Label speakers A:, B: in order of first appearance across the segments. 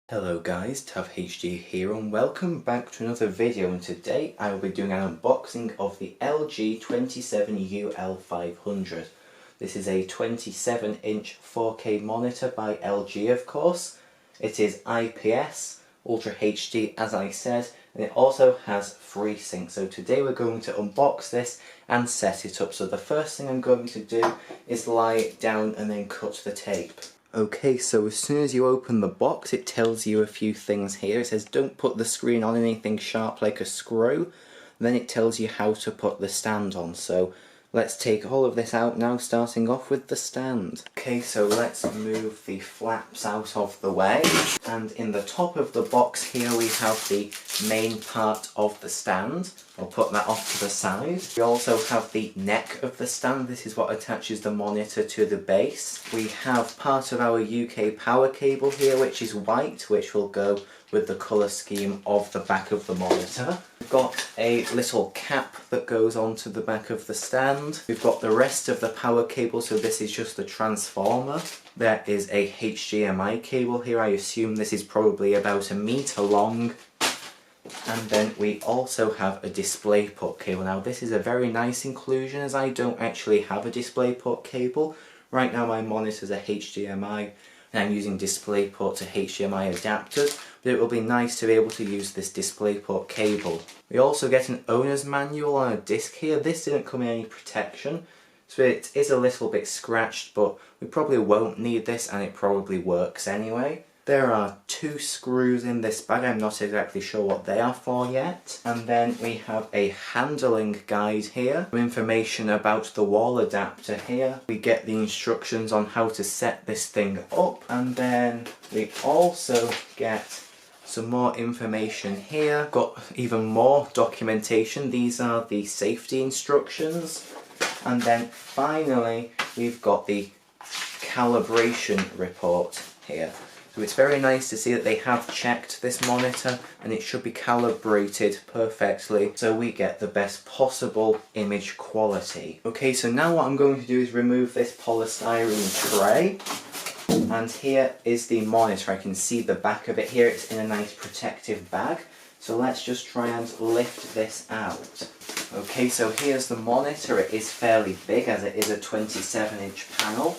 A: Hello guys, TavHD here and welcome back to another video, and today I will be doing an unboxing of the LG 27UL500. This is a 27-inch 4K monitor by LG, of course. It is IPS, Ultra HD as I said, and it also has FreeSync. So today we're going to unbox this and set it up. So the first thing I'm going to do is lie it down and then cut the tape. Okay, so as soon as you open the box, it tells you a few things here. It says don't put the screen on anything sharp like a screw. Then it tells you how to put the stand on. So let's take all of this out now, starting off with the stand. Okay, so let's move the flaps out of the way. And in the top of the box here we have the main part of the stand. I'll put that off to the side. We also have the neck of the stand. This is what attaches the monitor to the base. We have part of our UK power cable here, which is white, which will go with the colour scheme of the back of the monitor. We've got a little cap that goes onto the back of the stand. We've got the rest of the power cable, so this is just the transformer. There is a HDMI cable here. I assume this is probably about 1 metre long. And then we also have a DisplayPort cable. Now this is a very nice inclusion, as I don't actually have a DisplayPort cable. Right now my monitor's a HDMI and I'm using DisplayPort to HDMI adapters, but it will be nice to be able to use this DisplayPort cable. We also get an owner's manual on a disc here. This didn't come in any protection, so it is a little bit scratched, but we probably won't need this and it probably works anyway. There are 2 screws in this bag. I'm not exactly sure what they are for yet. And then we have a handling guide here. Some information about the wall adapter here. We get the instructions on how to set this thing up. And then we also get some more information here. Got even more documentation. These are the safety instructions. And then finally we've got the calibration report here. So it's very nice to see that they have checked this monitor and it should be calibrated perfectly so we get the best possible image quality. Okay, so now what I'm going to do is remove this polystyrene tray, and here is the monitor. I can see the back of it here. It's in a nice protective bag. So let's just try and lift this out. Okay, so here's the monitor. It is fairly big as it is a 27-inch panel.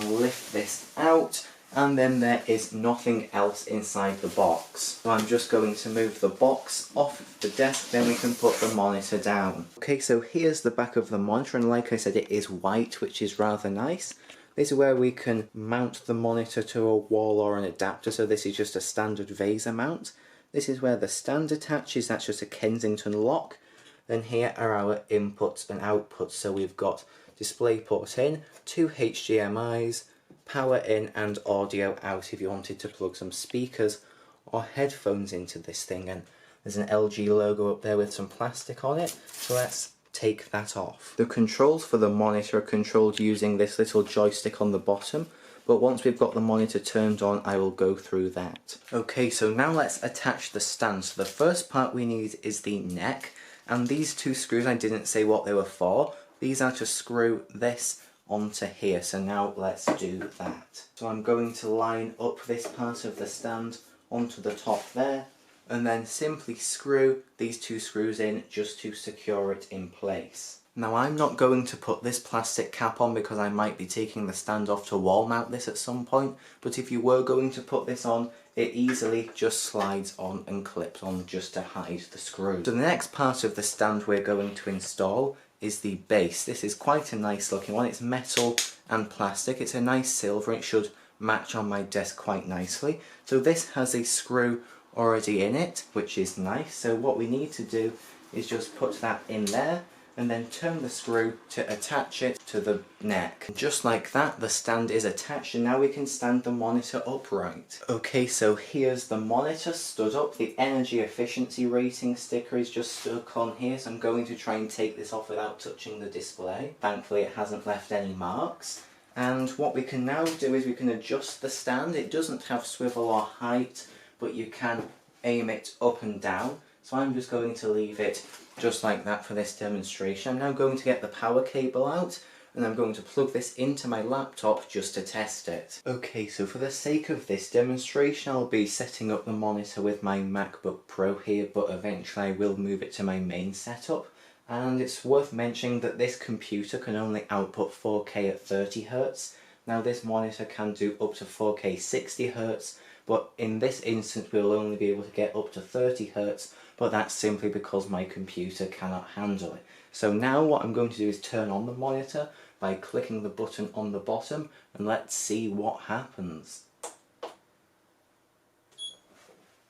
A: I'll lift this out. And then there is nothing else inside the box. So I'm just going to move the box off the desk, then we can put the monitor down. Okay, so here's the back of the monitor, and like I said, it is white, which is rather nice. This is where we can mount the monitor to a wall or an adapter, so this is just a standard VESA mount. This is where the stand attaches, that's just a Kensington lock. Then here are our inputs and outputs, so we've got DisplayPort in, 2 HDMIs, power in and audio out if you wanted to plug some speakers or headphones into this thing, and there's an LG logo up there with some plastic on it, so let's take that off. The controls for the monitor are controlled using this little joystick on the bottom, but once we've got the monitor turned on I will go through that. Okay, so now let's attach the stand. So the first part we need is the neck, and these 2 screws, I didn't say what they were for. These are to screw this onto here, so now let's do that. So I'm going to line up this part of the stand onto the top there, and then simply screw these 2 screws in just to secure it in place. Now I'm not going to put this plastic cap on because I might be taking the stand off to wall mount this at some point, but if you were going to put this on, it easily just slides on and clips on just to hide the screw. So the next part of the stand we're going to install is the base. This is quite a nice looking one. It's metal and plastic. It's a nice silver. It should match on my desk quite nicely. So this has a screw already in it, which is nice. So what we need to do is just put that in there and then turn the screw to attach it to the neck. Just like that, the stand is attached, and now we can stand the monitor upright. Okay, so here's the monitor stood up. The energy efficiency rating sticker is just stuck on here, so I'm going to try and take this off without touching the display. Thankfully it hasn't left any marks. And what we can now do is we can adjust the stand. It doesn't have swivel or height, but you can aim it up and down. So I'm just going to leave it just like that for this demonstration. I'm now going to get the power cable out and I'm going to plug this into my laptop just to test it. Okay, so for the sake of this demonstration I'll be setting up the monitor with my MacBook Pro here, but eventually I will move it to my main setup. And it's worth mentioning that this computer can only output 4K at 30Hz. Now this monitor can do up to 4K 60Hz, but in this instance we'll only be able to get up to 30Hz, but that's simply because my computer cannot handle it. So now what I'm going to do is turn on the monitor by clicking the button on the bottom, and let's see what happens.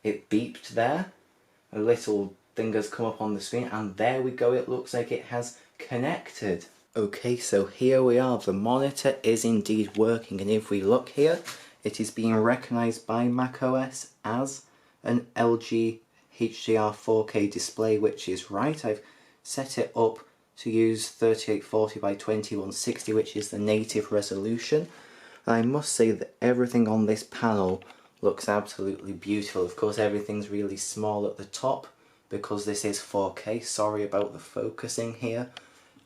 A: It beeped there, a little thing has come up on the screen, and there we go, it looks like it has connected. Okay, so here we are, the monitor is indeed working, and if we look here, it is being recognised by macOS as an LG HDR 4K display, which is right. I've set it up to use 3840 by 2160, which is the native resolution. And I must say that everything on this panel looks absolutely beautiful. Of course, everything's really small at the top because this is 4K. Sorry about the focusing here,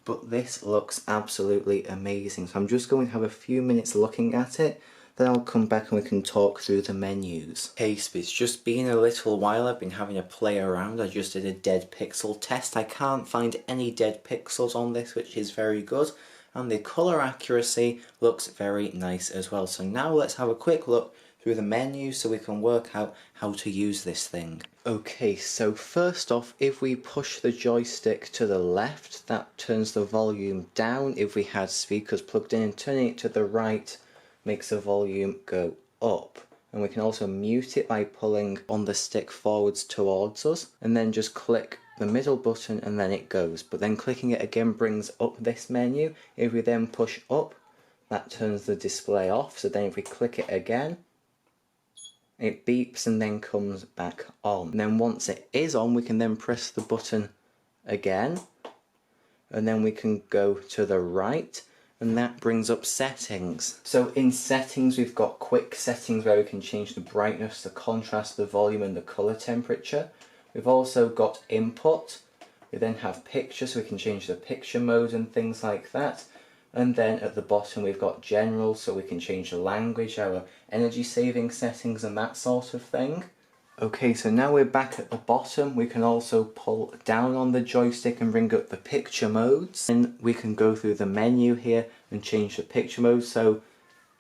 A: but this looks absolutely amazing. So I'm just going to have a few minutes looking at it, then I'll come back and we can talk through the menus. Okay, so it's just been a little while. I've been having a play around. I just did a dead pixel test. I can't find any dead pixels on this, which is very good. And the colour accuracy looks very nice as well. So now let's have a quick look through the menus so we can work out how to use this thing. Okay, so first off, if we push the joystick to the left, that turns the volume down. If we had speakers plugged in, turning it to the right makes the volume go up. And we can also mute it by pulling on the stick forwards towards us, and then just click the middle button and then it goes. But then clicking it again brings up this menu. If we then push up, that turns the display off. So then if we click it again, it beeps and then comes back on. And then once it is on, we can then press the button again, and then we can go to the right, and that brings up settings. So in settings we've got quick settings where we can change the brightness, the contrast, the volume and the colour temperature. We've also got input. We then have picture, so we can change the picture mode and things like that. And then at the bottom we've got general, so we can change the language, our energy saving settings and that sort of thing. Okay, so now we're back at the bottom. We can also pull down on the joystick and bring up the picture modes. And we can go through the menu here and change the picture mode. So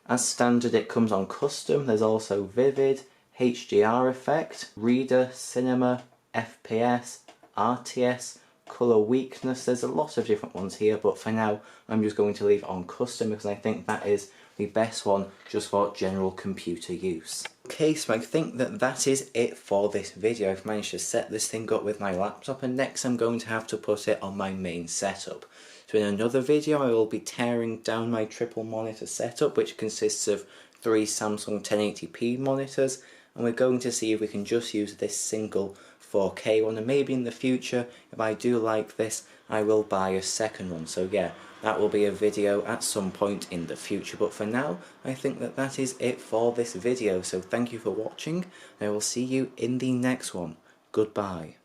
A: as standard it comes on custom. There's also vivid, HDR effect, reader, cinema, FPS, RTS, colour weakness. There's a lot of different ones here, but for now I'm just going to leave it on custom because I think that is the best one just for general computer use. Okay, so I think that is it for this video. I've managed to set this thing up with my laptop, and next I'm going to have to put it on my main setup. So in another video I will be tearing down my triple monitor setup, which consists of 3 Samsung 1080p monitors, and we're going to see if we can just use this single 4K one, and maybe in the future, if I do like this, I will buy a second one. So yeah, that will be a video at some point in the future, but for now I think that is it for this video. So thank you for watching, and I will see you in the next one. Goodbye.